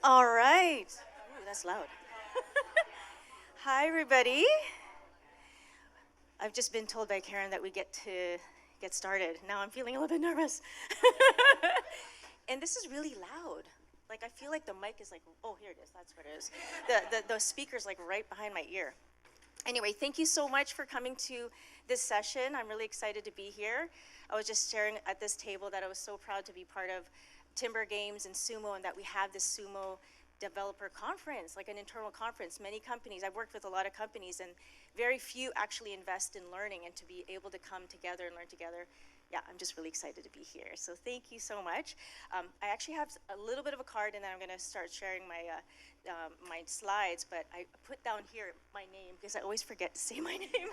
All right. Ooh, that's loud. Hi, everybody. I've just been told by Karen that we get to get started. Now I'm feeling a little bit nervous. And this is really loud. Like, I feel like the mic is like, oh, here it is. That's what it is. The speaker's like right behind my ear. Anyway, thank you so much for coming to this session. I'm really excited to be here. I was just sharing at this table that I was so proud to be part of Timbre Games and Sumo, and that we have this Sumo developer conference, like an internal conference. Many companies, I've worked with a lot of companies, and very few actually invest in learning, and to be able to come together and learn together, yeah, I'm just really excited to be here. So thank you so much. I actually have a little bit of a card, and then I'm going to start sharing my slides, but I put down here my name because I always forget to say my name.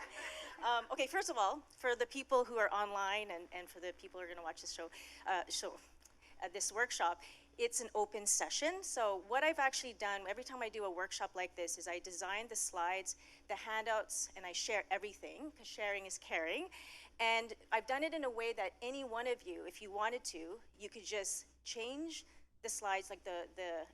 Okay, first of all, for the people who are online, and for the people who are going to watch this this workshop, it's an open session. So what I've actually done, every time I do a workshop like this, is I design the slides, the handouts, and I share everything, because sharing is caring. And I've done it in a way that any one of you, if you wanted to, you could just change the slides, like the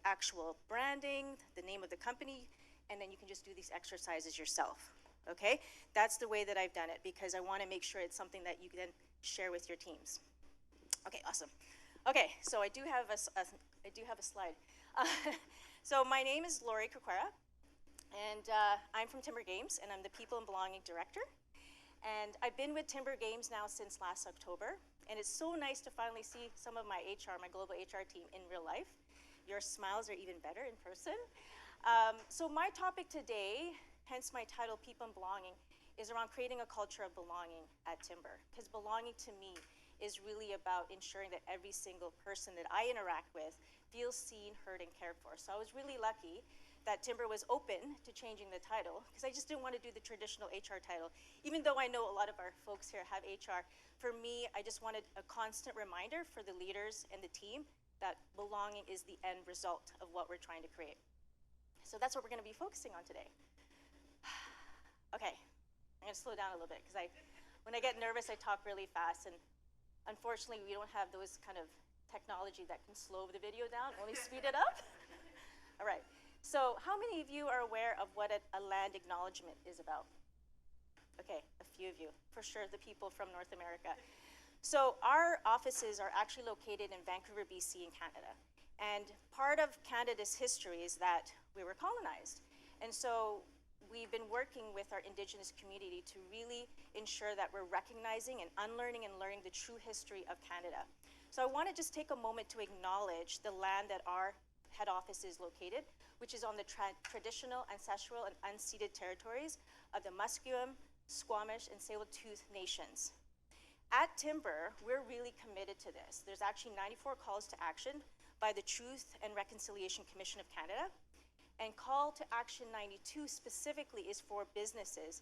actual branding, the name of the company, and then you can just do these exercises yourself, okay? That's the way that I've done it, because I want to make sure it's something that you can then share with your teams. Okay, awesome. Okay, so I do have a slide. So my name is Lorie Corcuera, and I'm from Timbre Games, and I'm the People and Belonging Director. And I've been with Timbre Games now since last October, and it's so nice to finally see some of my global HR team in real life. Your smiles are even better in person. So my topic today, hence my title, People and Belonging, is around creating a culture of belonging at Timbre, because belonging to me is really about ensuring that every single person that I interact with feels seen, heard, and cared for. So I was really lucky that Timbre was open to changing the title, because I just didn't want to do the traditional HR title. Even though I know a lot of our folks here have HR, for me, I just wanted a constant reminder for the leaders and the team that belonging is the end result of what we're trying to create. So that's what we're going to be focusing on today. Okay, I'm going to slow down a little bit, because when I get nervous, I talk really fast, and unfortunately, we don't have those kind of technology that can slow the video down, only speed it up. All right, so how many of you are aware of what a land acknowledgement is about? Okay, a few of you, for sure, the people from North America. So our offices are actually located in Vancouver, BC in Canada. And part of Canada's history is that we were colonized. And so we've been working with our Indigenous community to really ensure that we're recognizing and unlearning and learning the true history of Canada. So I want to just take a moment to acknowledge the land that our head office is located, which is on the traditional, ancestral, and unceded territories of the Musqueam, Squamish, and Tsleil-Waututh nations. At Timbre, we're really committed to this. There's actually 94 calls to action by the Truth and Reconciliation Commission of Canada. And Call to Action 92 specifically is for businesses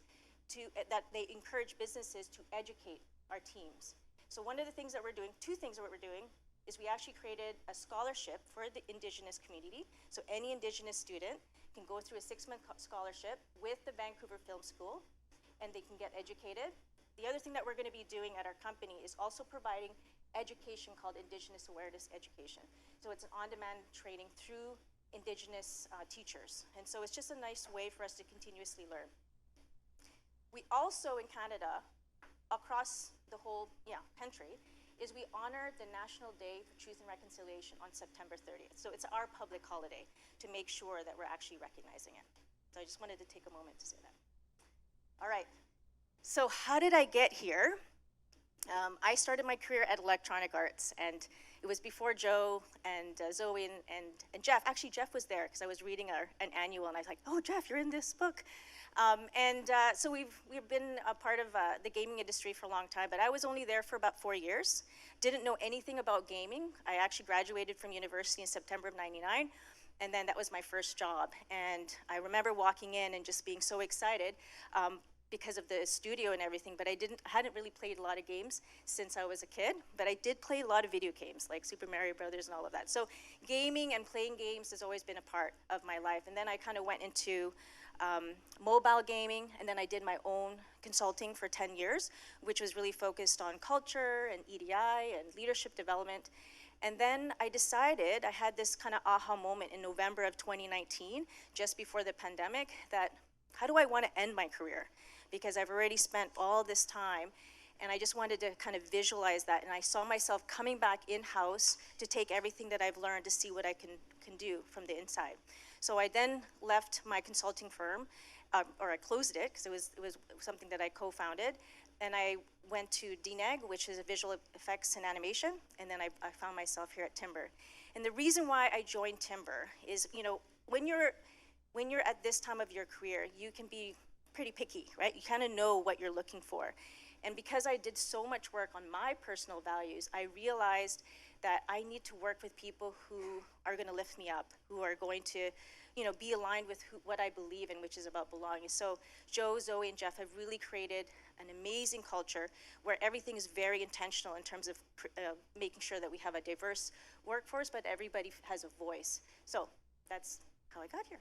that they encourage businesses to educate our teams. So one of the things that we're doing, two things that we're doing, is we actually created a scholarship for the Indigenous community. So any Indigenous student can go through a 6-month scholarship with the Vancouver Film School, and they can get educated. The other thing that we're going to be doing at our company is also providing education called Indigenous Awareness Education. So it's an on-demand training through Indigenous teachers. And so it's just a nice way for us to continuously learn. We also, in Canada, across the whole country, is we honor the National Day for Truth and Reconciliation on September 30th. So it's our public holiday to make sure that we're actually recognizing it. So I just wanted to take a moment to say that. All right, so how did I get here? I started my career at Electronic Arts, and it was before Joe and Zoe and Jeff. Actually, Jeff was there because I was reading an annual, and I was like, "Oh, Jeff, you're in this book." So we've been a part of the gaming industry for a long time, but I was only there for about 4 years. Didn't know anything about gaming. I actually graduated from university in September of '99, and then that was my first job. And I remember walking in and just being so excited. Because of the studio and everything, but I hadn't really played a lot of games since I was a kid, but I did play a lot of video games, like Super Mario Brothers and all of that. So gaming and playing games has always been a part of my life. And then I kind of went into mobile gaming, and then I did my own consulting for 10 years, which was really focused on culture and EDI and leadership development. And then I decided, I had this kind of aha moment in November of 2019, just before the pandemic, that how do I want to end my career? Because I've already spent all this time, and I just wanted to kind of visualize that. And I saw myself coming back in-house to take everything that I've learned to see what I can do from the inside. So I then left my consulting firm, or I closed it, because it was something that I co-founded. And I went to DNEG, which is a visual effects and animation, and then I found myself here at Timbre. And the reason why I joined Timbre is, you know, when you're at this time of your career, you can be pretty picky, right? You kind of know what you're looking for. And because I did so much work on my personal values, I realized that I need to work with people who are going to lift me up, who are going to, you know, be aligned with what I believe in, which is about belonging. So Joe, Zoe, and Jeff have really created an amazing culture where everything is very intentional in terms of making sure that we have a diverse workforce, but everybody has a voice. So that's how I got here.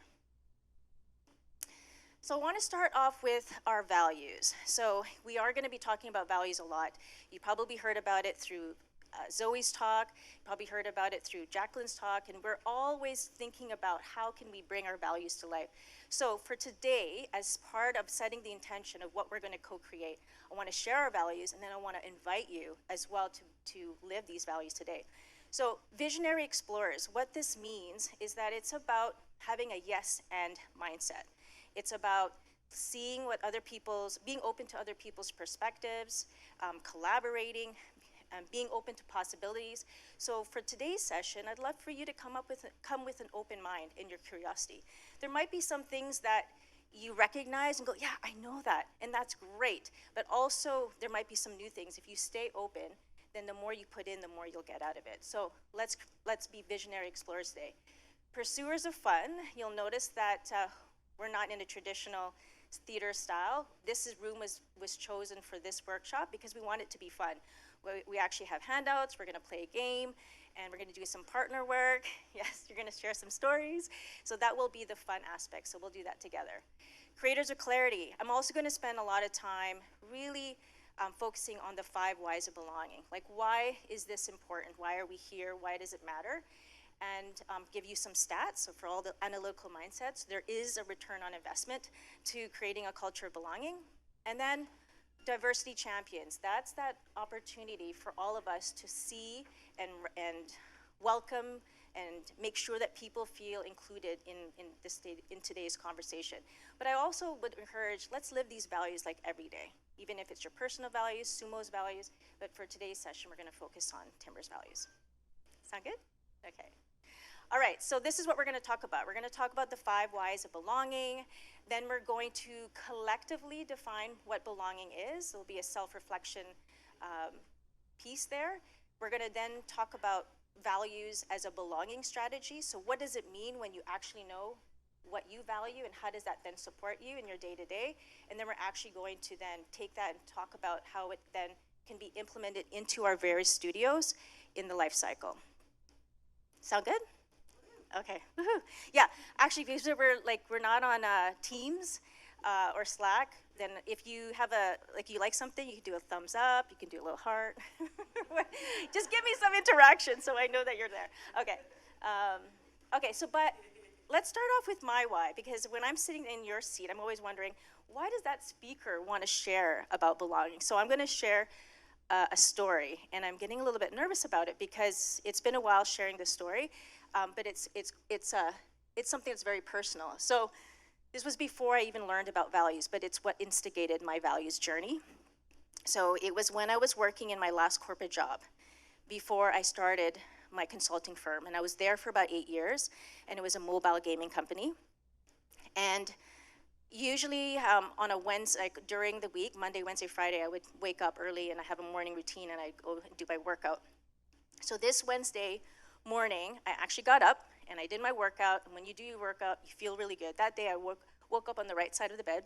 So I want to start off with our values. So we are going to be talking about values a lot. You probably heard about it through Zoe's talk, you probably heard about it through Jacqueline's talk, and we're always thinking about how can we bring our values to life. So for today, as part of setting the intention of what we're going to co-create, I want to share our values, and then I want to invite you as well to live these values today. So visionary explorers, what this means is that it's about having a yes and mindset. It's about seeing what being open to other people's perspectives, collaborating, being open to possibilities. So for today's session, I'd love for you to come with an open mind and your curiosity. There might be some things that you recognize and go, yeah, I know that, and that's great. But also, there might be some new things. If you stay open, then the more you put in, the more you'll get out of it. So let's be visionary explorers today. Pursuers of fun, you'll notice that we're not in a traditional theater style. This room was chosen for this workshop because we want it to be fun. We actually have handouts, we're gonna play a game, and we're gonna do some partner work. Yes, you're gonna share some stories. So that will be the fun aspect, so we'll do that together. Creators of clarity. I'm also gonna spend a lot of time really focusing on the 5 whys of belonging. Like, why is this important? Why are we here? Why does it matter? And give you some stats. So for all the analytical mindsets, there is a return on investment to creating a culture of belonging. And then diversity champions. That's that opportunity for all of us to see and welcome and make sure that people feel included in today's conversation. But I also would encourage, let's live these values like every day, even if it's your personal values, Sumo's values, but for today's session, we're gonna focus on Timbre's values. Sound good? Okay. All right, so this is what we're gonna talk about. We're gonna talk about the 5 whys of belonging. Then we're going to collectively define what belonging is. There'll be a self-reflection piece there. We're gonna then talk about values as a belonging strategy. So what does it mean when you actually know what you value, and how does that then support you in your day-to-day? And then we're actually going to then take that and talk about how it then can be implemented into our various studios in the life cycle. Sound good? Okay, woohoo. Yeah, actually, because we're not on Teams or Slack, then if you have you like something, you can do a thumbs up, you can do a little heart. Just give me some interaction so I know that you're there. Okay, but let's start off with my why, because when I'm sitting in your seat, I'm always wondering, why does that speaker want to share about belonging? So I'm gonna share a story, and I'm getting a little bit nervous about it because it's been a while sharing this story. But it's something that's very personal. So this was before I even learned about values, but it's what instigated my values journey. So it was when I was working in my last corporate job before I started my consulting firm, and I was there for about 8 years, and it was a mobile gaming company. And usually on a Wednesday, during the week, Monday, Wednesday, Friday, I would wake up early and I have a morning routine and I go and do my workout. So this Wednesday morning, I actually got up and I did my workout, and when you do your workout, you feel really good. That day I woke up on the right side of the bed,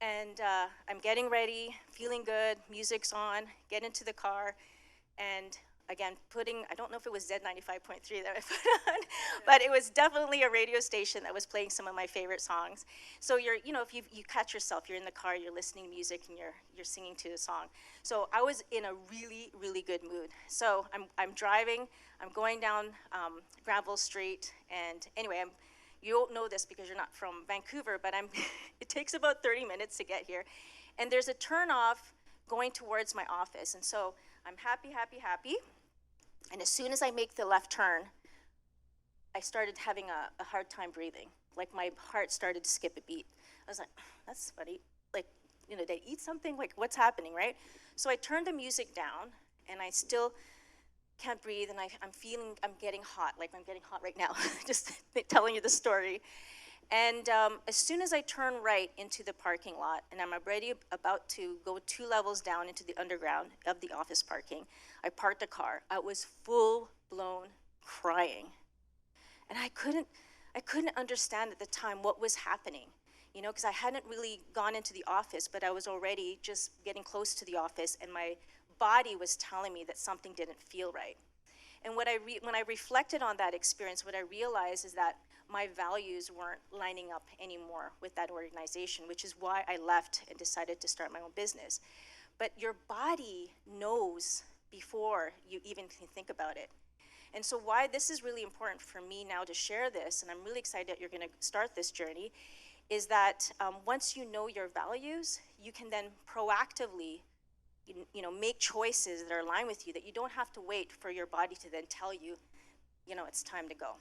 and I'm getting ready, feeling good, music's on, get into the car, and again, I don't know if it was Z95.3 that I put on, but it was definitely a radio station that was playing some of my favorite songs. So if you catch yourself, you're in the car, you're listening to music, and you're singing to the song. So I was in a really, really good mood. So I'm driving, I'm going down Granville Street, and anyway, you don't know this because you're not from Vancouver, but it takes about 30 minutes to get here. And there's a turnoff going towards my office. And so I'm happy. And as soon as I make the left turn, I started having a hard time breathing. Like my heart started to skip a beat. I was like, that's funny. Like, did I eat something? Like, what's happening, right? So I turned the music down, and I still can't breathe, and I'm getting hot. Like, I'm getting hot right now, just telling you the story. And as soon as I turn right into the parking lot, and I'm already about to go 2 levels down into the underground of the office parking, I parked the car. I was full-blown crying. And I couldn't understand at the time what was happening, because I hadn't really gone into the office, but I was already just getting close to the office, and my body was telling me that something didn't feel right. And when I reflected on that experience, what I realized is that my values weren't lining up anymore with that organization, which is why I left and decided to start my own business. But your body knows before you even can think about it. And so why this is really important for me now to share this, and I'm really excited that you're going to start this journey, is that once you know your values, you can then proactively make choices that are aligned with you, that you don't have to wait for your body to then tell you, it's time to go.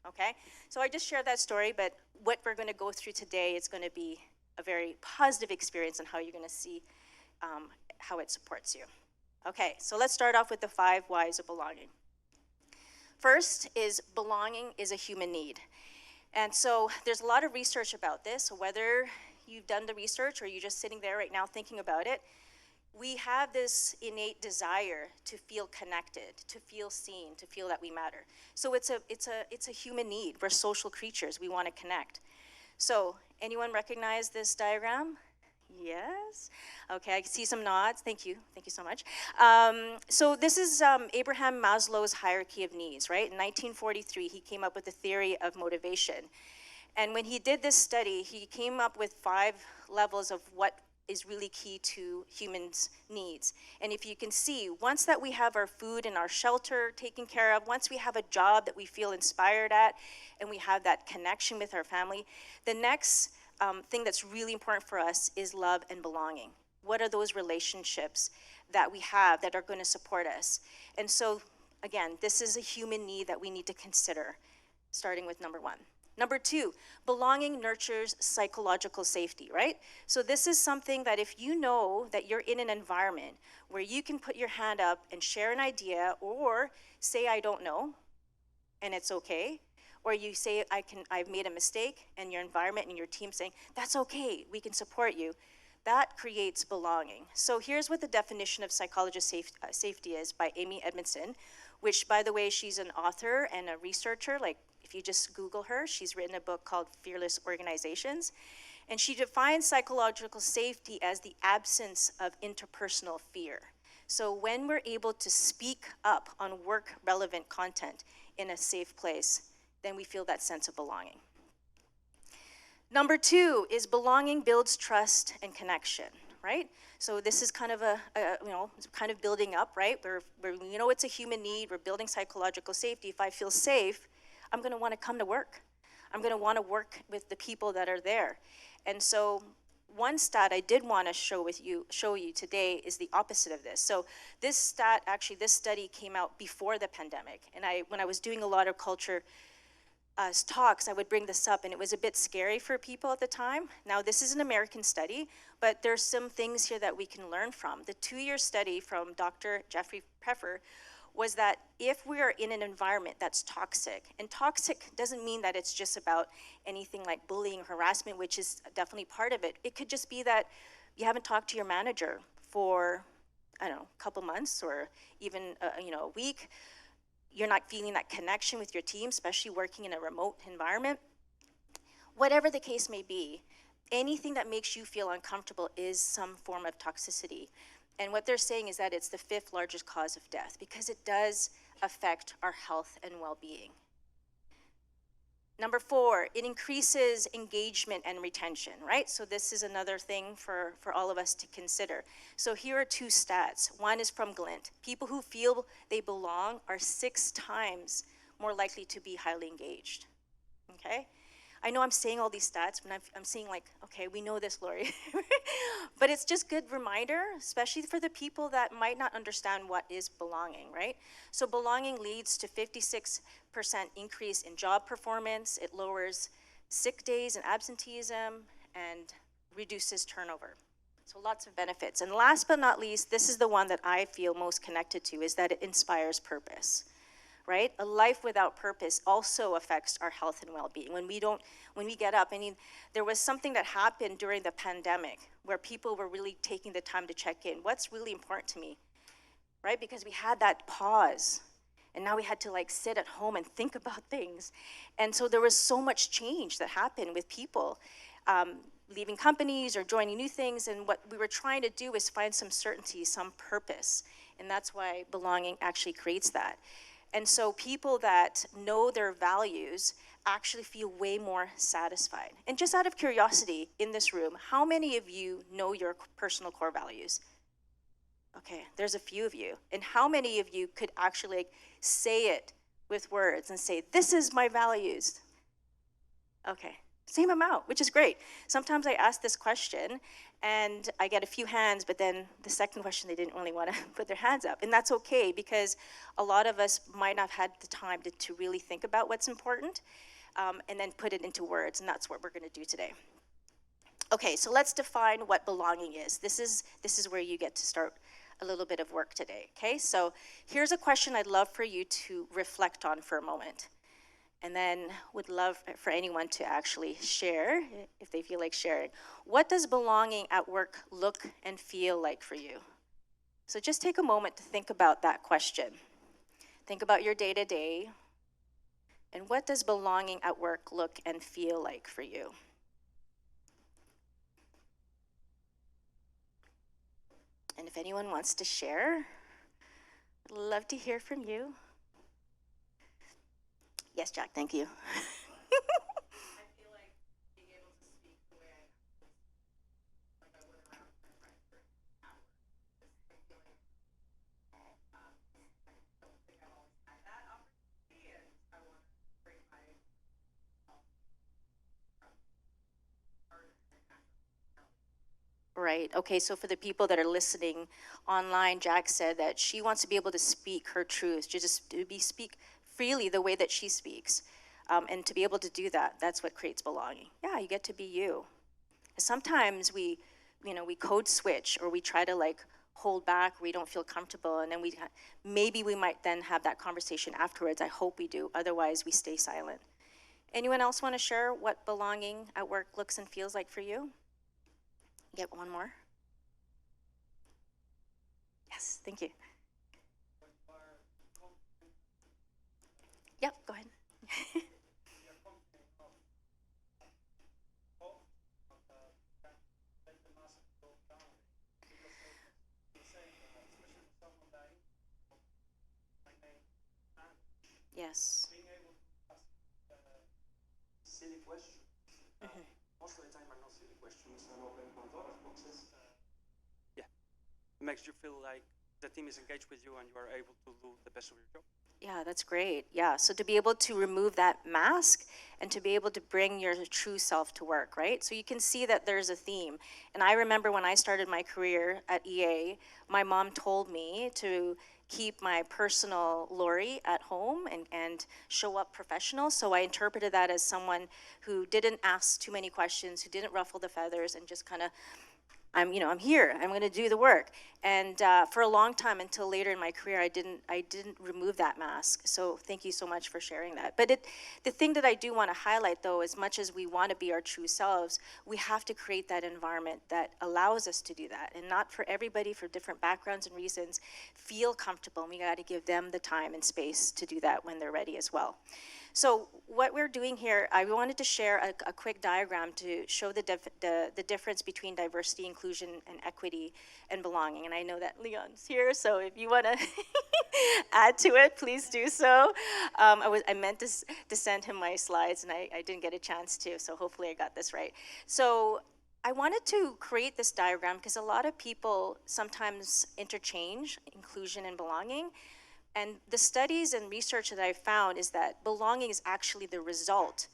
Okay? So I just shared that story, but what we're going to go through today is going to be a very positive experience on how you're going to see how it supports you. Okay, so let's start off with the 5 whys of belonging. First is belonging is a human need. And so there's a lot of research about this. So whether you've done the research or you're just sitting there right now thinking about it, we have this innate desire to feel connected, to feel seen, to feel that we matter. So it's a human need. We're social creatures. We want to connect. So anyone recognize this diagram? Yes. Okay, I can see some nods. Thank you so much. So this is Abraham Maslow's hierarchy of needs, right? In 1943, he came up with the theory of motivation. And when he did this study, he came up with 5 levels of what is really key to humans' needs. And if you can see, once that we have our food and our shelter taken care of, once we have a job that we feel inspired at, and we have that connection with our family, the next thing that's really important for us is love and belonging. What are those relationships that we have that are going to support us? And so, again, this is a human need that we need to consider, starting with number 1. Number 2, belonging nurtures psychological safety, right? So this is something that if you know that you're in an environment where you can put your hand up and share an idea, or say, I don't know, and it's okay, or you say, I've made a mistake, and your environment and your team saying, that's okay, we can support you, that creates belonging. So here's what the definition of psychologist safety is by Amy Edmondson, which, by the way, she's an author and a researcher. Like, if you just Google her, she's written a book called Fearless Organizations. And she defines psychological safety as the absence of interpersonal fear. So when we're able to speak up on work-relevant content in a safe place, then we feel that sense of belonging. Number 2 is belonging builds trust and connection, right? So this is kind of kind of building up, right? It's a human need. We're building psychological safety. If I feel safe, I'm going to want to come to work. I'm going to want to work with the people that are there. And so one stat I did want to show you today is the opposite of this. So this study came out before the pandemic. And when I was doing a lot of culture talks, I would bring this up, and it was a bit scary for people at the time. Now, this is an American study, but there's some things here that we can learn from. The 2-year study from Dr. Jeffrey Pfeffer was that if we are in an environment that's toxic, and toxic doesn't mean that it's just about anything like bullying, harassment, which is definitely part of it. It could just be that you haven't talked to your manager for, I don't know, a couple months or even a week. You're not feeling that connection with your team, especially working in a remote environment. Whatever the case may be, anything that makes you feel uncomfortable is some form of toxicity. And what they're saying is that it's the 5th largest cause of death because it does affect our health and well-being. Number 4, it increases engagement and retention, right? So this is another thing for all of us to consider. So here are 2 stats. One is from Glint. People who feel they belong are 6 times more likely to be highly engaged, okay? I know I'm saying all these stats, but I'm saying like, okay, we know this, Lorie. But it's just good reminder, especially for the people that might not understand what is belonging, right? So belonging leads to 56% increase in job performance. It lowers sick days and absenteeism and reduces turnover. So lots of benefits. And last but not least, this is the one that I feel most connected to, is that it inspires purpose. Right? A life without purpose also affects our health and well-being. When we get up, I mean, there was something that happened during the pandemic where people were really taking the time to check in. What's really important to me, right? Because we had that pause, and now we had to like sit at home and think about things. And so there was so much change that happened with people leaving companies or joining new things. And what we were trying to do is find some certainty, some purpose. And that's why belonging actually creates that. And so people that know their values actually feel way more satisfied. And just out of curiosity, in this room, how many of you know your personal core values? Okay, there's a few of you. And how many of you could actually like, say it with words and say, this is my values? Okay, same amount, which is great. Sometimes I ask this question and I get a few hands, but then the second question, they didn't really want to put their hands up. And that's okay, because a lot of us might not have had the time to really think about what's important and then put it into words, and that's what we're going to do today. Okay, so let's define what belonging is. This is where you get to start a little bit of work today, okay? So here's a question I'd love for you to reflect on for a moment. And then would love for anyone to actually share, if they feel like sharing. What does belonging at work look and feel like for you? So just take a moment to think about that question. Think about your day-to-day. And what does belonging at work look and feel like for you? And if anyone wants to share, I'd love to hear from you. Yes, Jack, thank you. I feel like being able to speak the way I would around my friends for hours. I feel like I don't think I've always had that opportunity, and I want to bring my Right, okay, so for the people that are listening online, Jack said that she wants to be able to speak her truth, speak freely the way that she speaks. And to be able to do that, that's what creates belonging. Yeah, you get to be you. Sometimes we code switch, or we try to like hold back, we don't feel comfortable, and then maybe we might then have that conversation afterwards. I hope we do, otherwise we stay silent. Anyone else want to share what belonging at work looks and feels like for you? Get one more. Yes, thank you. Yep, go ahead. Yes. Being able to ask silly questions. Most of the time are not silly questions and open Pandora's boxes. Yeah, it makes you feel like the team is engaged with you and you are able to do the best of your job. Yeah, that's great. Yeah, so to be able to remove that mask and to be able to bring your true self to work, right? So you can see that there's a theme. And I remember when I started my career at EA, my mom told me to keep my personal Lorie at home and show up professional. So I interpreted that as someone who didn't ask too many questions, who didn't ruffle the feathers, and just kind of, I'm here, I'm gonna do the work. And for a long time, until later in my career, I didn't remove that mask. So thank you so much for sharing that. But the thing that I do wanna highlight though, as much as we wanna be our true selves, we have to create that environment that allows us to do that. And not for everybody, for different backgrounds and reasons, feel comfortable. And we gotta give them the time and space to do that when they're ready as well. So what we're doing here, I wanted to share a quick diagram to show the difference between diversity, inclusion and equity and belonging. And I know that Leon's here, so if you want to add to it, please do so. I meant to send him my slides, and I didn't get a chance to, so hopefully I got this right. So I wanted to create this diagram because a lot of people sometimes interchange inclusion and belonging. And the studies and research that I've found is that belonging is actually the result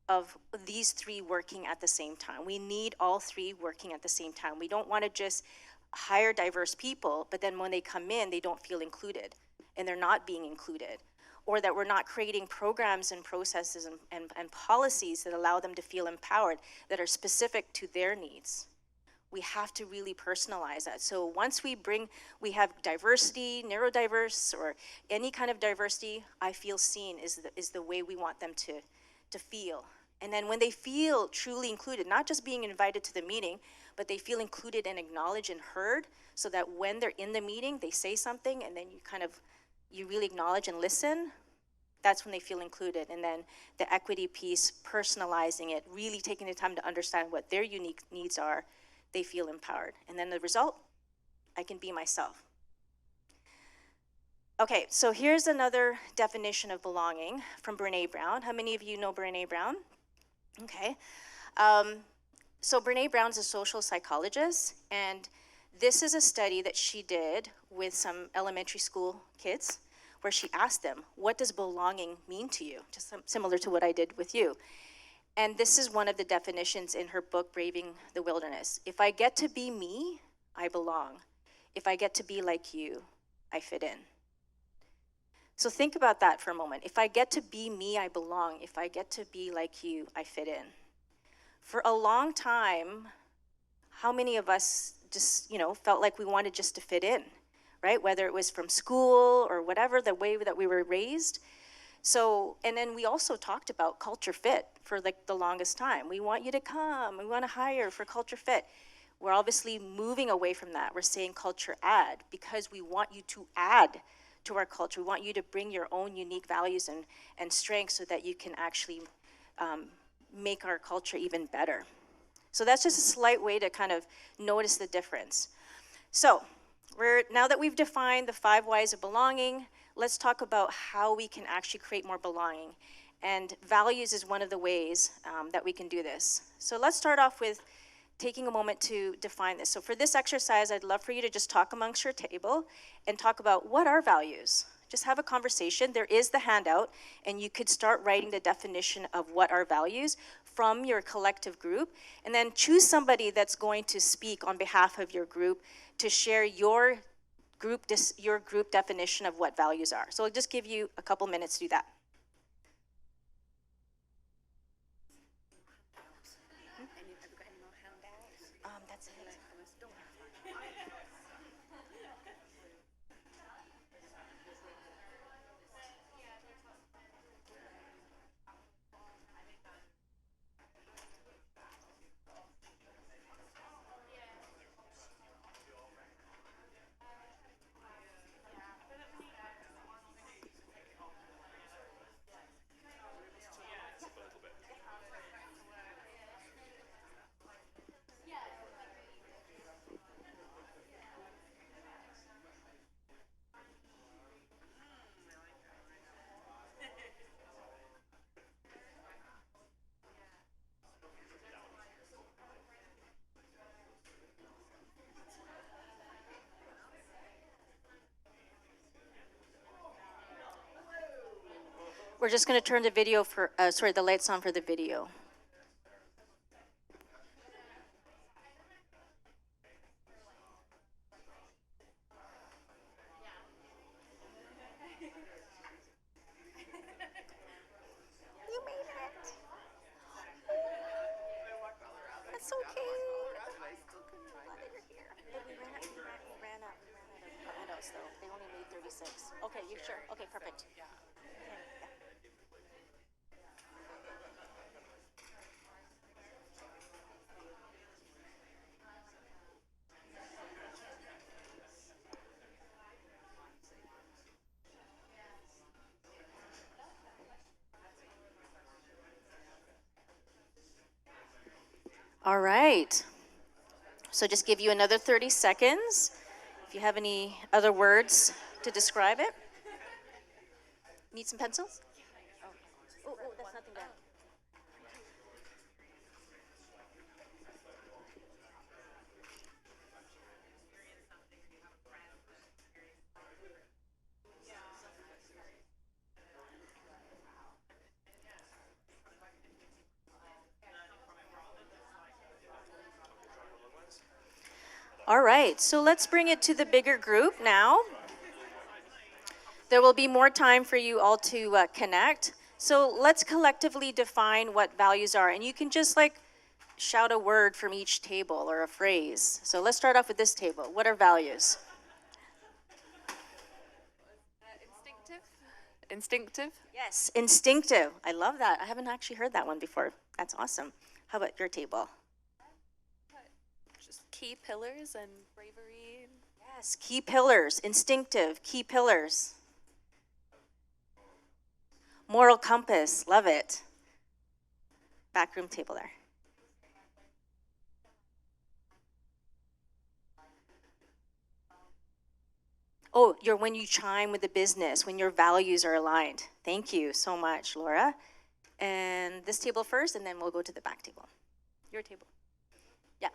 of these three working at the same time. We need all three working at the same time. We don't want to just hire diverse people, but then when they come in, they don't feel included and they're not being included. Or that we're not creating programs and processes and policies that allow them to feel empowered that are specific to their needs. We have to really personalize that. So once we have diversity, neurodiverse, or any kind of diversity, I feel seen is the way we want them to feel. And then when they feel truly included, not just being invited to the meeting, but they feel included and acknowledged and heard, so that when they're in the meeting, they say something, and then you really acknowledge and listen, that's when they feel included. And then the equity piece, personalizing it, really taking the time to understand what their unique needs are, they feel empowered. And then the result, I can be myself. Okay, so here's another definition of belonging from Brené Brown. How many of you know Brené Brown? Okay. So Brené Brown's a social psychologist, and this is a study that she did with some elementary school kids, where she asked them, what does belonging mean to you? Just similar to what I did with you. And this is one of the definitions in her book, Braving the Wilderness. If I get to be me, I belong. If I get to be like you, I fit in. So think about that for a moment. If I get to be me, I belong. If I get to be like you, I fit in. For a long time, how many of us just, felt like we wanted just to fit in, right? Whether it was from school or whatever, the way that we were raised. So, and then we also talked about culture fit for like the longest time. We want you to come, we want to hire for culture fit. We're obviously moving away from that. We're saying culture add, because we want you to add to our culture. We want you to bring your own unique values and strengths so that you can actually make our culture even better. So that's just a slight way to kind of notice the difference. So now that we've defined the 5 whys of belonging, let's talk about how we can actually create more belonging. And values is one of the ways that we can do this. So let's start off with taking a moment to define this. So for this exercise, I'd love for you to just talk amongst your table and talk about what are values. Just have a conversation. There is the handout, and you could start writing the definition of what are values from your collective group, and then choose somebody that's going to speak on behalf of your group to share your group definition of what values are. So I'll just give you a couple minutes to do that. That's it. We're just going to turn the video the lights on for the video. You made it. That's okay. Glad that you're here. But we ran out of handouts though. They only made 36. Okay, you sure? Okay, perfect. Okay, yeah. All right. So just give you another 30 seconds. If you have any other words to describe it. Need some pencils? Oh, that's nothing bad. All right, so let's bring it to the bigger group now. There will be more time for you all to connect. So let's collectively define what values are. And you can just like shout a word from each table or a phrase. So let's start off with this table. What are values? Instinctive. Yes, instinctive. I love that. I haven't actually heard that one before. That's awesome. How about your table? Just key pillars and bravery. Yes, key pillars, instinctive, key pillars. Moral compass, love it. Backroom table there. Oh, when you chime with the business, when your values are aligned. Thank you so much, Laura. And this table first, and then we'll go to the back table. Your table. Yeah.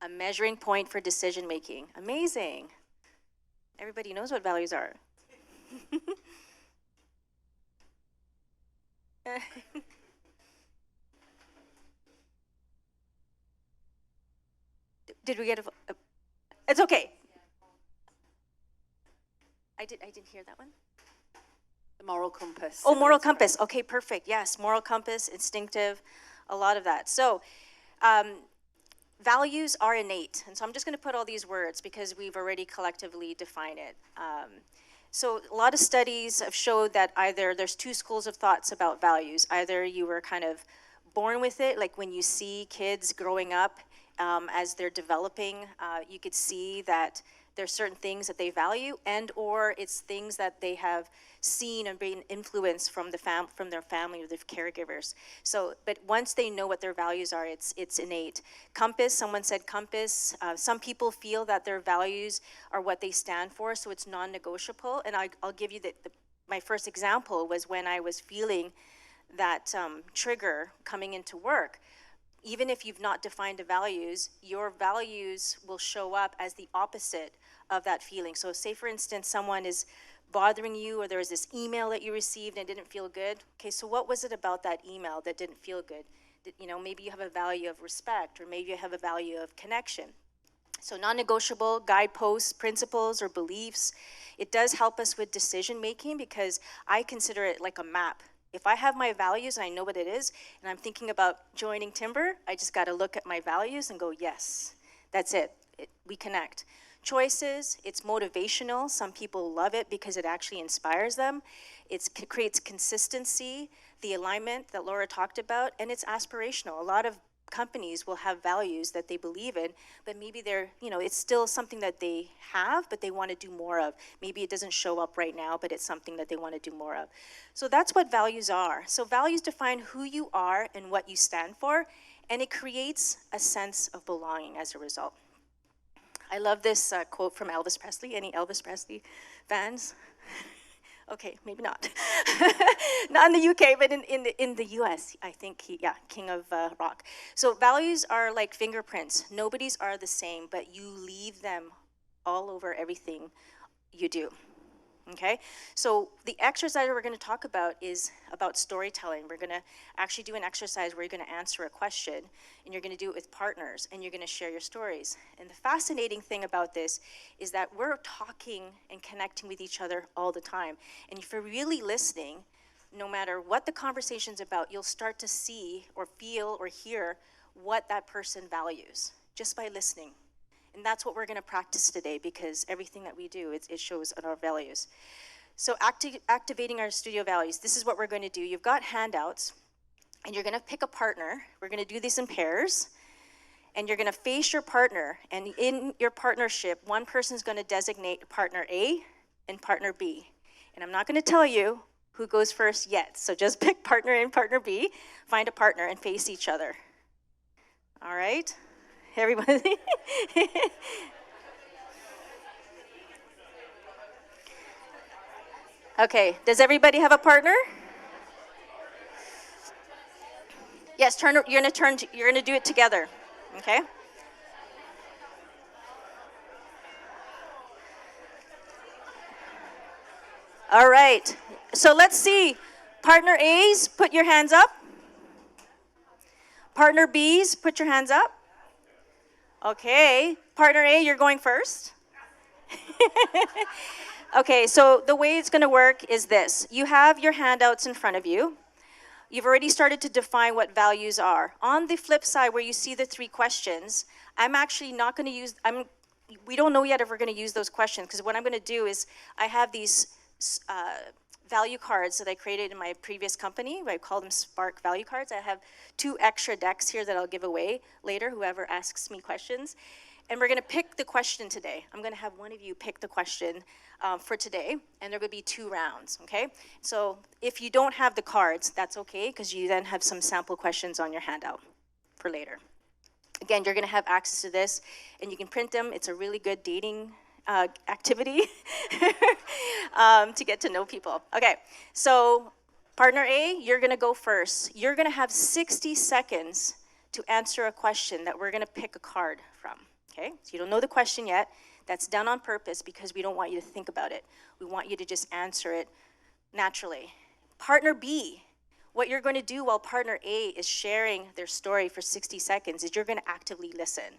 A measuring point for decision making. Amazing. Everybody knows what values are. Did we get a? It's okay. I didn't hear that one. The moral compass. Oh, moral compass. Okay, perfect. Yes, moral compass, instinctive, a lot of that. So, values are innate. And so I'm just going to put all these words because we've already collectively defined it. So a lot of studies have showed that either there's two schools of thoughts about values. Either you were kind of born with it, like when you see kids growing up, as they're developing, you could see that there's certain things that they value, and or it's things that they have seen and been influenced from their family or their caregivers. So, but once they know what their values are, it's innate. Compass, someone said compass. Some people feel that their values are what they stand for, so it's non-negotiable. And I'll give you my first example was when I was feeling that trigger coming into work. Even if you've not defined the values, your values will show up as the opposite of that feeling. So say, for instance, someone is bothering you, or there was this email that you received and it didn't feel good. Okay, so what was it about that email that didn't feel good? Maybe you have a value of respect, or maybe you have a value of connection. So non-negotiable guideposts, principles, or beliefs. It does help us with decision making because I consider it like a map. If I have my values and I know what it is, and I'm thinking about joining Timbre, I just got to look at my values and go, yes, that's it. We connect. Choices, it's motivational. Some people love it because it actually inspires them. It creates consistency, the alignment that Laura talked about, and it's aspirational. A lot of companies will have values that they believe in, but maybe it's still something that they have, but they want to do more of. Maybe it doesn't show up right now, but it's something that they want to do more of. So that's what values are. So values define who you are and what you stand for, and it creates a sense of belonging as a result. I love this quote from Elvis Presley. Any Elvis Presley fans? Okay, maybe not. Not in the UK, but in the US, I think king of rock. So values are like fingerprints. Nobody's are the same, but you leave them all over everything you do. Okay, so the exercise we're going to talk about is about storytelling. We're going to actually do an exercise where you're going to answer a question, and you're going to do it with partners, and you're going to share your stories. And the fascinating thing about this is that we're talking and connecting with each other all the time. And if you're really listening, no matter what the conversation's about, you'll start to see or feel or hear what that person values just by listening. And that's what we're going to practice today, because everything that we do, it shows on our values. So activating our studio values, this is what we're going to do. You've got handouts, and you're going to pick a partner. We're going to do this in pairs, and you're going to face your partner. And in your partnership, one person's going to designate partner A and partner B. And I'm not going to tell you who goes first yet. So just pick partner A and partner B, find a partner and face each other. All right? Everybody? Okay, does everybody have a partner? Yes, you're gonna do it together, okay? All right, so let's see. Partner A's, put your hands up. Partner B's, put your hands up. Okay, partner A, you're going first. Okay, so the way it's gonna work is this. You have your handouts in front of you. You've already started to define what values are. On the flip side, where you see the 3 questions, I'm actually not gonna use, we don't know yet if we're gonna use those questions, because what I'm gonna do is, I have these value cards that I created in my previous company. I call them Spark value cards. I have 2 extra decks here that I'll give away later, whoever asks me questions. And we're gonna pick the question today. I'm gonna have one of you pick the question for today, and there will be 2 rounds, okay? So if you don't have the cards, that's okay, because you then have some sample questions on your handout for later. Again, you're gonna have access to this, and you can print them. It's a really good dating activity to get to know people. Okay, so partner A, you're gonna go first. You're gonna have 60 seconds to answer a question that we're gonna pick a card from, okay? So you don't know the question yet. That's done on purpose because we don't want you to think about it. We want you to just answer it naturally. Partner B, what you're going to do while partner A is sharing their story for 60 seconds is you're going to actively listen.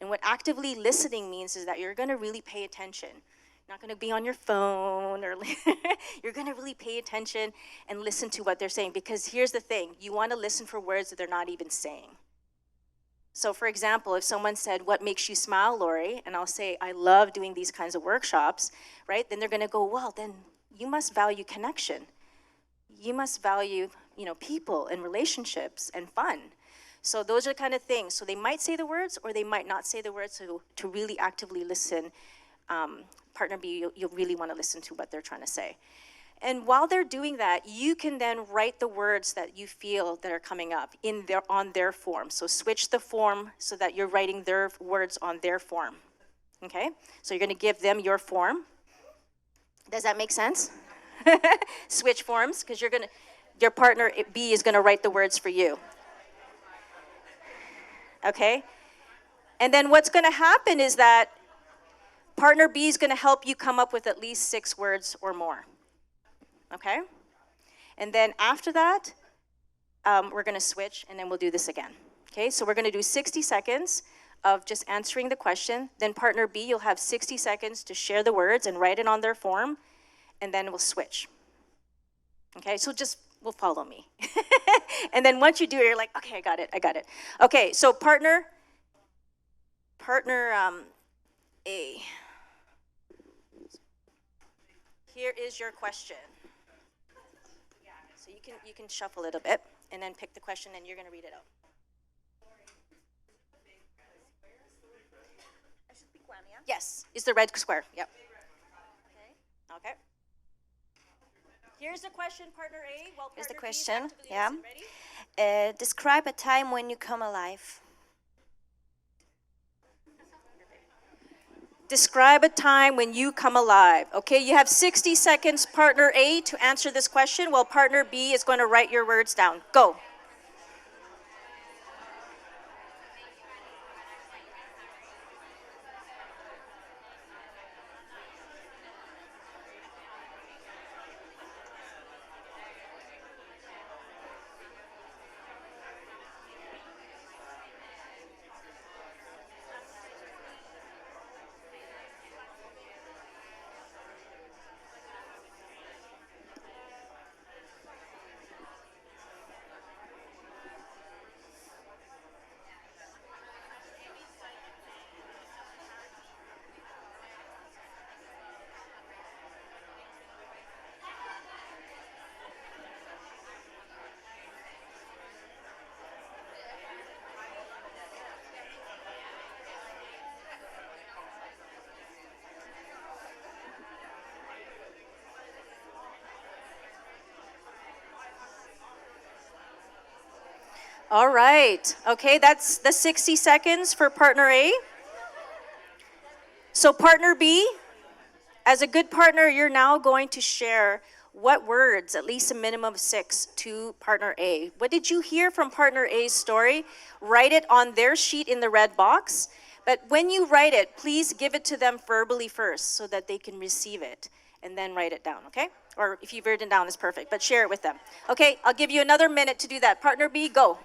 And what actively listening means is that you're going to really pay attention. You're not going to be on your phone, or you're going to really pay attention and listen to what they're saying, because here's the thing, you want to listen for words that they're not even saying. So for example, if someone said, "What makes you smile, Lorie?" and I'll say, "I love doing these kinds of workshops," right? Then they're gonna go, "Well, then you must value connection. You must value, people and relationships and fun." So those are the kind of things. So they might say the words or they might not say the words. So to really actively listen, partner B, you'll really wanna listen to what they're trying to say. And while they're doing that, you can then write the words that you feel that are coming up on their form. So switch the form so that you're writing their words on their form, okay? So you're gonna give them your form. Does that make sense? Switch forms, because your partner B is gonna write the words for you. Okay? And then what's gonna happen is that partner B is gonna help you come up with at least 6 words or more. Okay? And then after that, we're gonna switch and then we'll do this again. Okay, so we're gonna do 60 seconds of just answering the question. Then partner B, you'll have 60 seconds to share the words and write it on their form, and then we'll switch. Okay, so will follow me. And then once you do it, you're like, okay, I got it. Okay, so partner A. Here is your question. So you can shuffle it a bit and then pick the question and you're gonna read it out. Yes, it's the red square, yep. Okay. Here's the question, partner A. Well, Here's the partner B is question, actively yeah. listening. Ready? Describe a time when you come alive. Describe a time when you come alive. Okay, you have 60 seconds, partner A, to answer this question, while partner B is going to write your words down. Go. All right. Okay, that's the 60 seconds for partner A. So partner B, as a good partner, you're now going to share what words, at least a minimum of 6, to partner A. What did you hear from partner A's story? Write it on their sheet in the red box. But when you write it, please give it to them verbally first so that they can receive it, and then write it down, okay? Or if you've written it down, it's perfect, but share it with them. Okay, I'll give you another minute to do that. Partner B, go.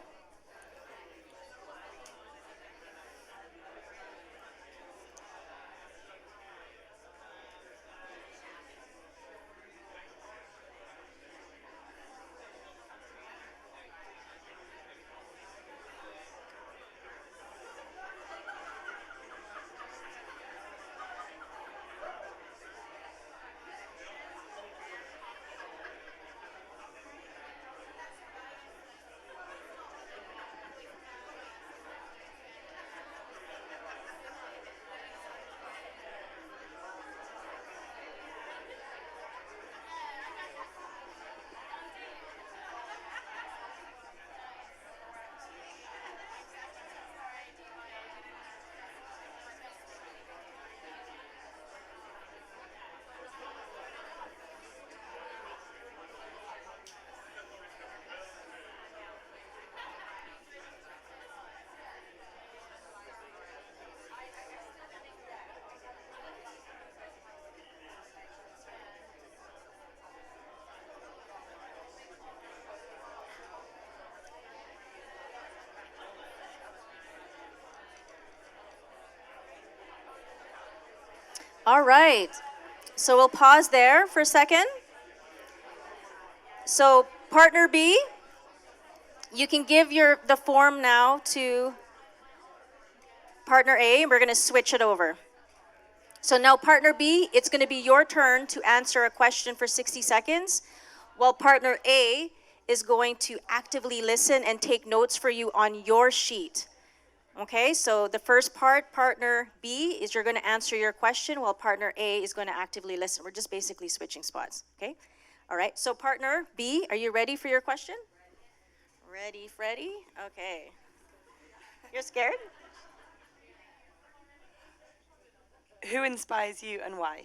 All right. So we'll pause there for a second. So partner B, you can give the form now to partner A, and we're going to switch it over. So now partner B, it's going to be your turn to answer a question for 60 seconds, while partner A is going to actively listen and take notes for you on your sheet. Okay, so the first part, partner B, is you're going to answer your question while partner A is going to actively listen. We're just basically switching spots, okay? All right, so partner B, are you ready for your question? Ready, Freddy? Okay. You're scared? Who inspires you and why?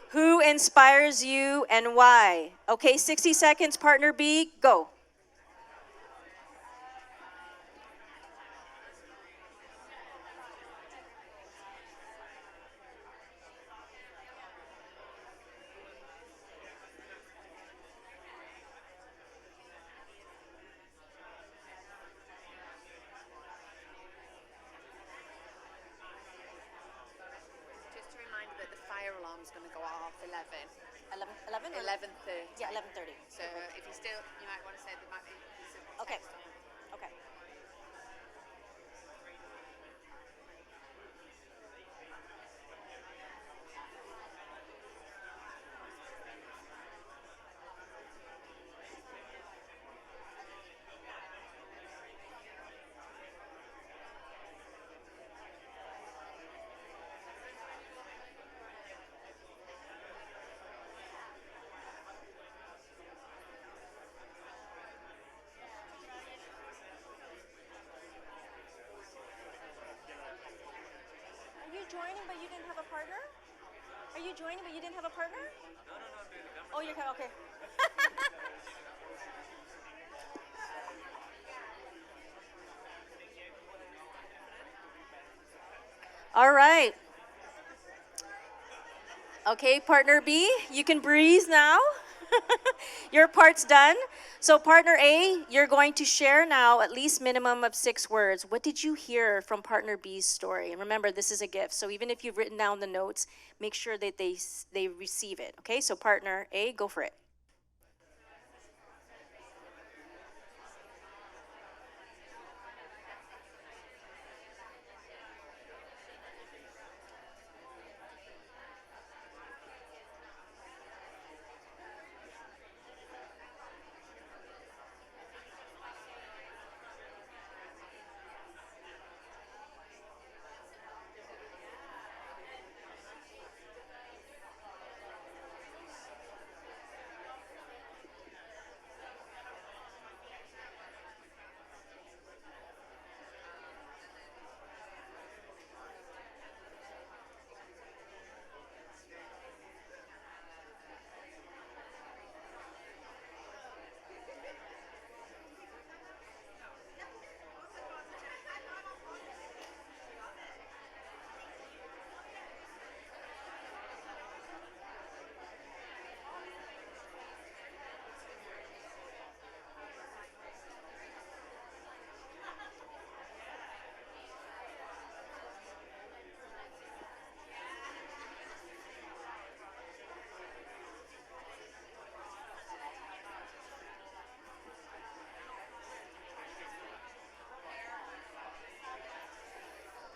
Who inspires you and why? Okay, 60 seconds, partner B, go. Just a reminder that the fire alarm's going to go off 11. 11? 11:30. Yeah, 11:30. So if you still, you might want to say there might be some Okay. text on. Okay. Are you joining but you didn't have a partner? Are you joining but you didn't have a partner? No, I'm doing the camera. Oh, you're okay. All right. Okay, partner B, you can breathe now. Your part's done. So partner A, you're going to share now at least minimum of 6 words. What did you hear from partner B's story? And remember, this is a gift. So even if you've written down the notes, make sure that they receive it. Okay, so partner A, go for it.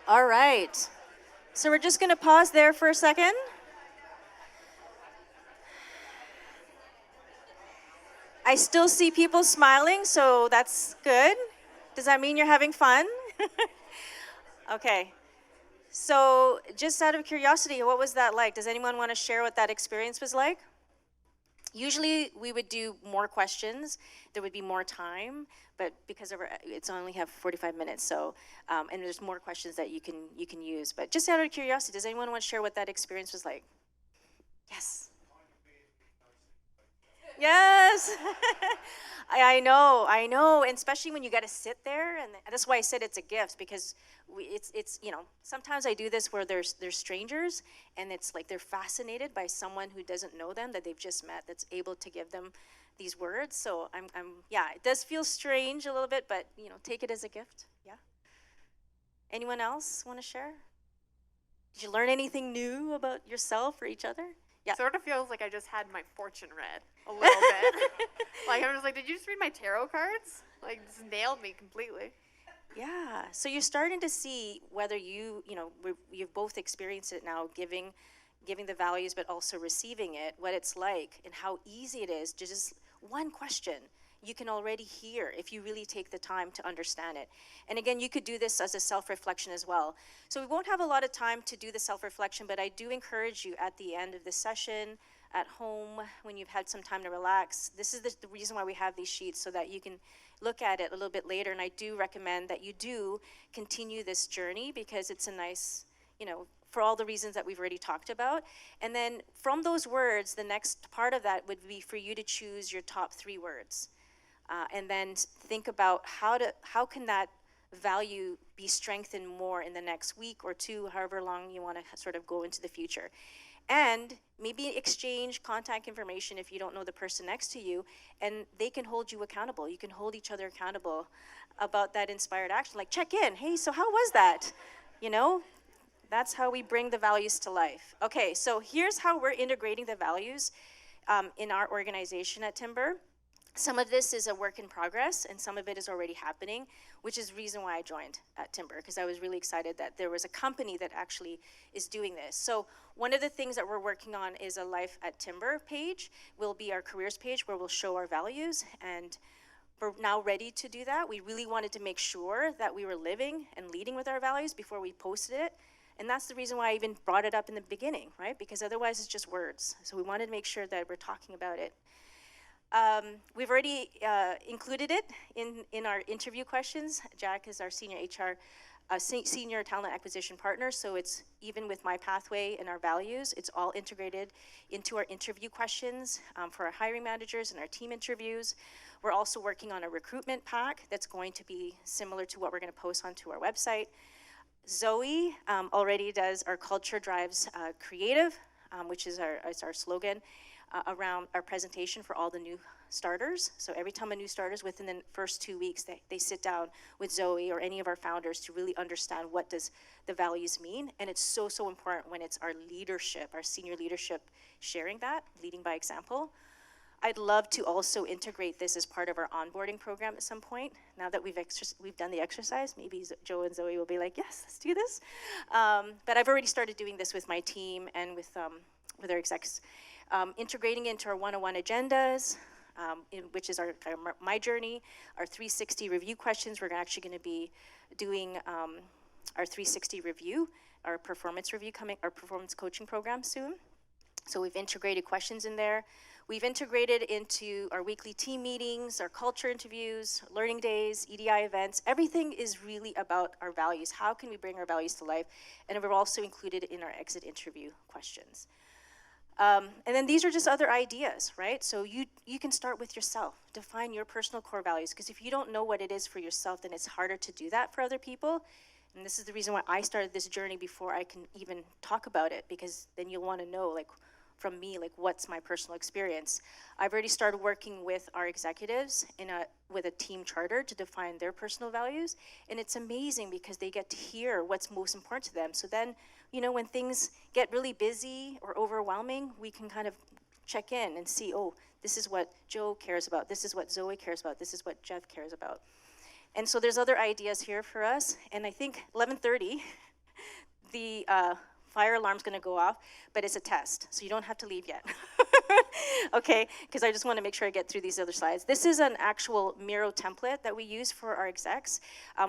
All right. So we're just going to pause there for a second. I still see people smiling, so that's good. Does that mean you're having fun? Okay. So just out of curiosity, what was that like? Does anyone want to share what that experience was like? Usually we would do more questions, there would be more time, but because of it's only have 45 minutes, so and there's more questions that you can use. But just out of curiosity, does anyone want to share what that experience was like? Yes. Yes. I know, and especially when you got to sit there, and that's why I said it's a gift, because it's sometimes I do this where there's strangers, and it's like they're fascinated by someone who doesn't know them that they've just met, that's able to give them these words. So I'm yeah, it does feel strange a little bit, but take it as a gift. Yeah. Anyone else want to share? Did you learn anything new about yourself or each other? Yeah. Sort of feels like I just had my fortune read a little bit. Like I'm just like, did you just read my tarot cards? Like this nailed me completely. Yeah. So you're starting to see whether you've both experienced it now, giving the values, but also receiving it, what it's like, and how easy it is to just one question you can already hear if you really take the time to understand it. And again, you could do this as a self-reflection as well. So we won't have a lot of time to do the self-reflection, but I do encourage you at the end of the session, at home, when you've had some time to relax. This is the reason why we have these sheets, so that you can look at it a little bit later. And I do recommend that you do continue this journey, because it's a nice, for all the reasons that we've already talked about. And then from those words, the next part of that would be for you to choose your top 3 words. And then think about how can that value be strengthened more in the next week or 2, however long you want to sort of go into the future. And maybe exchange contact information if you don't know the person next to you, and they can hold you accountable. You can hold each other accountable about that inspired action. Like, check in. Hey, so how was that? That's how we bring the values to life. Okay, so here's how we're integrating the values in our organization at Timbre. Some of this is a work in progress, and some of it is already happening, which is the reason why I joined at Timbre, because I was really excited that there was a company that actually is doing this. So one of the things that we're working on is a Life at Timbre page, will be our careers page, where we'll show our values, and we're now ready to do that. We really wanted to make sure that we were living and leading with our values before we posted it. And that's the reason why I even brought it up in the beginning, right? Because otherwise it's just words. So we wanted to make sure that we're talking about it. We've already included it in our interview questions. Jack is our senior HR, senior talent acquisition partner, so it's even with my pathway and our values, it's all integrated into our interview questions for our hiring managers and our team interviews. We're also working on a recruitment pack that's going to be similar to what we're going to post onto our website. Zoe already does our culture drives creative, which is our slogan. Around our presentation for all the new starters. So every time a new starters, within the first 2 weeks, they sit down with Zoe or any of our founders to really understand what does the values mean. And it's so important when it's our leadership, our senior leadership, sharing that, leading by example. I'd love to also integrate this as part of our onboarding program at some point. Now that we've done the exercise, maybe Joe and Zoe will be like, yes, let's do this. But I've already started doing this with my team and with our execs. Integrating into our one-on-one agendas, which is my journey, our 360 review questions. We're actually going to be doing our 360 review, our performance review our performance coaching program soon. So we've integrated questions in there. We've integrated into our weekly team meetings, our culture interviews, learning days, EDI events. Everything is really about our values. How can we bring our values to life? And we've also included in our exit interview questions. And then these are just other ideas, right? So you can start with yourself. Define your personal core values, because if you don't know what it is for yourself, then it's harder to do that for other people. And this is the reason why I started this journey before I can even talk about it, because then you'll want to know, like, from me, like, what's my personal experience. I've already started working with our executives with a team charter to define their personal values. And it's amazing because they get to hear what's most important to them. So then, when things get really busy or overwhelming, we can kind of check in and see, oh, this is what Joe cares about. This is what Zoe cares about. This is what Jeff cares about. And so there's other ideas here for us. And I think 11:30, the fire alarm's gonna go off, but it's a test, so you don't have to leave yet. Okay, because I just want to make sure I get through these other slides. This is an actual Miro template that we use for our execs.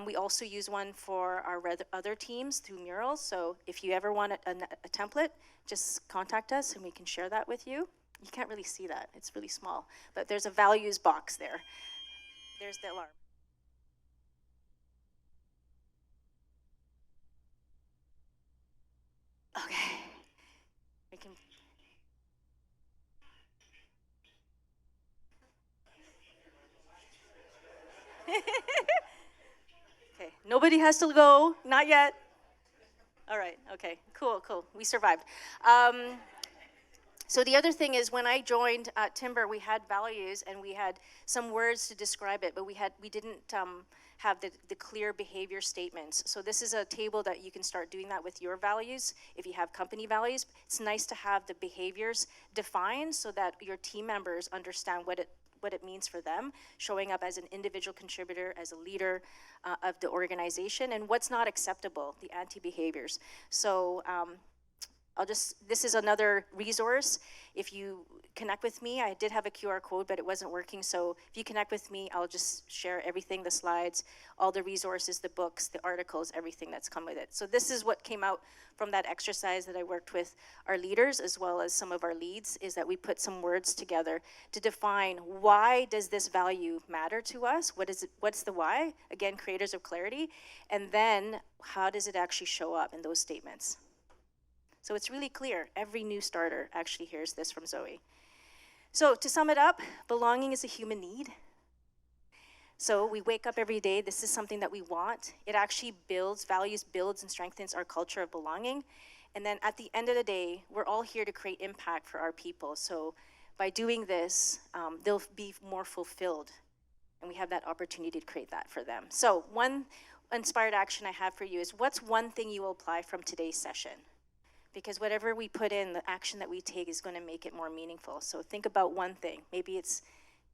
We also use one for our other teams through Murals, so if you ever want a template, just contact us and we can share that with you. You can't really see that, it's really small, but there's a values box there. There's the alarm. Okay, we can. Okay, nobody has to go, not yet. All right, okay, cool, cool, we survived. So the other thing is, when I joined Timbre, we had values and we had some words to describe it, but we didn't have the clear behavior statements. So this is a table that you can start doing that with your values. If you have company values, it's nice to have the behaviors defined so that your team members understand what it means for them, showing up as an individual contributor, as a leader of the organization, and what's not acceptable, the anti-behaviors. So this is another resource. If you connect with me, I did have a QR code, but it wasn't working. So if you connect with me, I'll just share everything, the slides, all the resources, the books, the articles, everything that's come with it. So this is what came out from that exercise that I worked with our leaders as well as some of our leads, is that we put some words together to define, why does this value matter to us? What is it, what's the why? Again, creators of clarity. And then how does it actually show up in those statements? So it's really clear. Every new starter actually hears this from Zoe. So to sum it up, belonging is a human need. So we wake up every day. This is something that we want. It actually builds and strengthens our culture of belonging. And then at the end of the day, we're all here to create impact for our people. So by doing this, they'll be more fulfilled. And we have that opportunity to create that for them. So one inspired action I have for you is, what's one thing you will apply from today's session? Because whatever we put in, the action that we take is going to make it more meaningful. So think about one thing. Maybe it's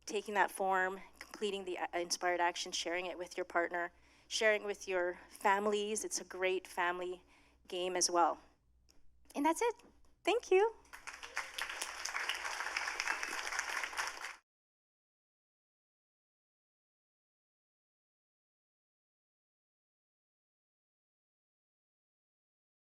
taking that form, completing the inspired action, sharing it with your partner, sharing it with your families. It's a great family game as well. And that's it. Thank you.